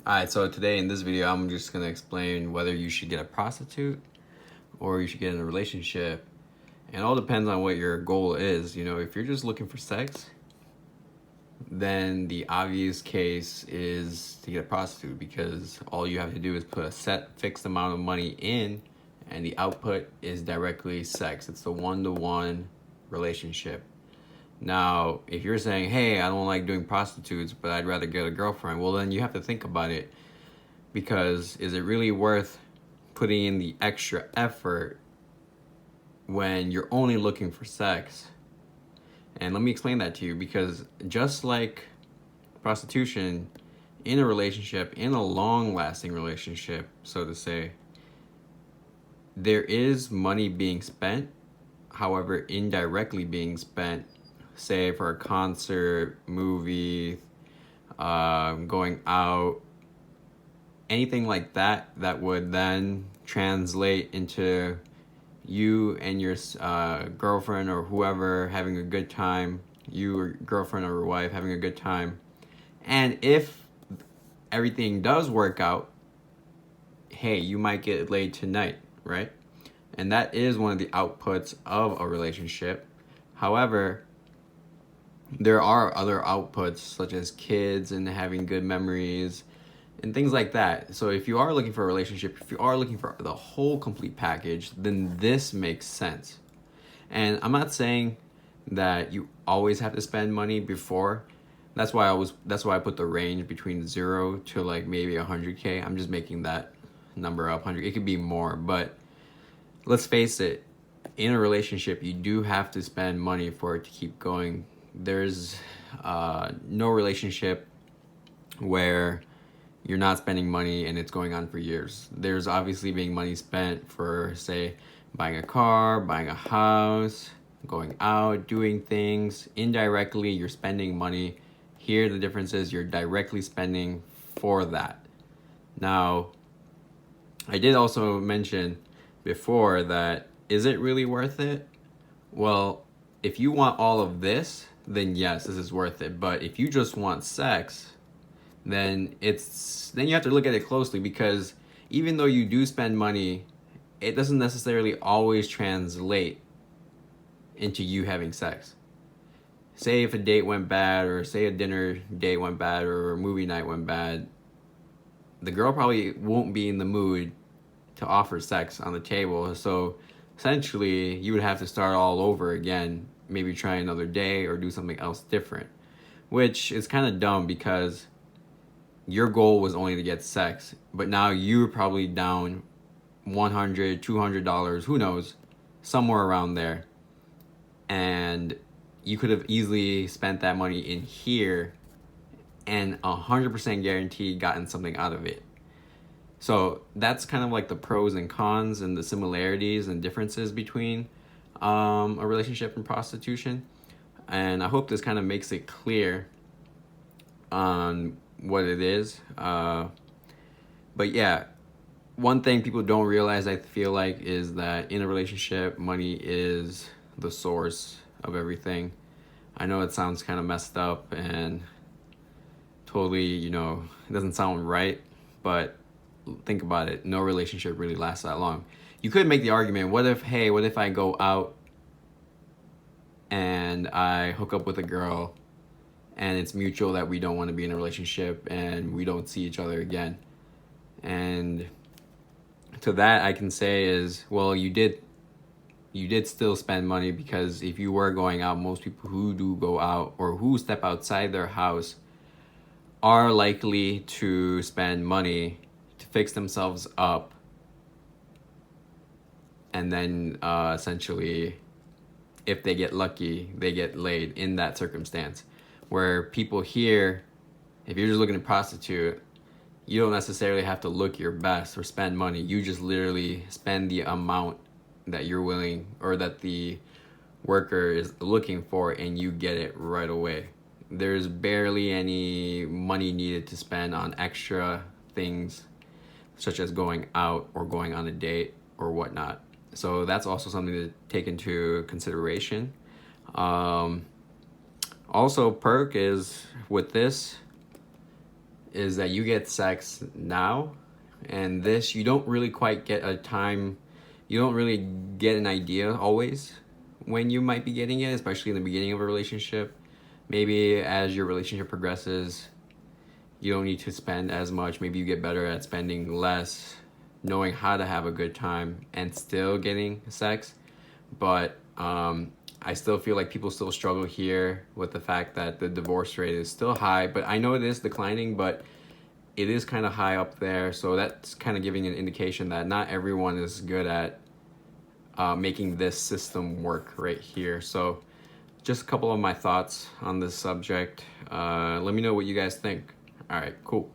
Alright, so today in this video, I'm just going to explain whether you should get a prostitute or you should get in a relationship. And it all depends on what your goal is. You know, if you're just looking for sex, then the obvious case is to get a prostitute because all you have to do is put a set fixed amount of money in and the output is directly sex. It's the one-to-one relationship. Now, if you're saying, hey, I don't like doing prostitutes, but I'd rather get a girlfriend, well, then you have to think about it, because is it really worth putting in the extra effort when you're only looking for sex? And let me explain that to you, because just like prostitution, in a relationship, in a long-lasting relationship, so to say, there is money being spent, however, indirectly being spent, say for a concert, movie, going out, anything like that, that would then translate into you and your girlfriend or whoever having a good time, you or girlfriend or wife having a good time. And if everything does work out, hey, you might get laid tonight, right? And that is one of the outputs of a relationship. However, there are other outputs such as kids and having good memories and things like that. So if you are looking for a relationship, if you are looking for the whole complete package, then this makes sense. And I'm not saying that you always have to spend money before. That's why I put the range between 0 to like maybe 100K. I'm just making that number up. 100. It could be more, but let's face it, in a relationship, you do have to spend money for it to keep going. There's no relationship where you're not spending money and it's going on for years. There's obviously being money spent for, say, buying a car, buying a house, going out, doing things. Indirectly, you're spending money. Here, the difference is you're directly spending for that. Now, I did also mention before that, is it really worth it? Well, if you want all of this, then yes, this is worth it. But if you just want sex, then you have to look at it closely, because even though you do spend money, it doesn't necessarily always translate into you having sex. Say if a date went bad, or say a dinner date went bad, or a movie night went bad, the girl probably won't be in the mood to offer sex on the table. So essentially, you would have to start all over again, maybe try another day or do something else different, which is kind of dumb because your goal was only to get sex, but now you're probably down $100, $200, who knows, somewhere around there. And you could have easily spent that money in here and 100% guaranteed gotten something out of it. So that's kind of like the pros and cons and the similarities and differences between a relationship and prostitution. And I hope this kind of makes it clear on what it is. But yeah, one thing people don't realize, I feel like, is that in a relationship, money is the source of everything. I know it sounds kind of messed up and totally, it doesn't sound right, but think about it. No relationship really lasts that long. You could make the argument, what if I go out and I hook up with a girl and it's mutual that we don't want to be in a relationship and we don't see each other again? And to that I can say is, well, you did still spend money, because if you were going out, most people who do go out or who step outside their house are likely to spend money to fix themselves up, and then essentially, if they get lucky, they get laid in that circumstance. Where people here, if you're just looking to prostitute, you don't necessarily have to look your best or spend money. You just literally spend the amount that you're willing, or that the worker is looking for, and you get it right away. There's barely any money needed to spend on extra things, such as going out or going on a date or whatnot. So that's also something to take into consideration. Also, perk is with this, is that you get sex now, and this, you don't really quite get a time, you don't really get an idea always when you might be getting it, especially in the beginning of a relationship. Maybe as your relationship progresses, you don't need to spend as much. Maybe you get better at spending less, knowing how to have a good time and still getting sex. But I still feel like people still struggle here with the fact that the divorce rate is still high. But I know it is declining, but it is kind of high up there. So that's kind of giving an indication that not everyone is good at making this system work right here. So just a couple of my thoughts on this subject. Let me know what you guys think. All right, cool.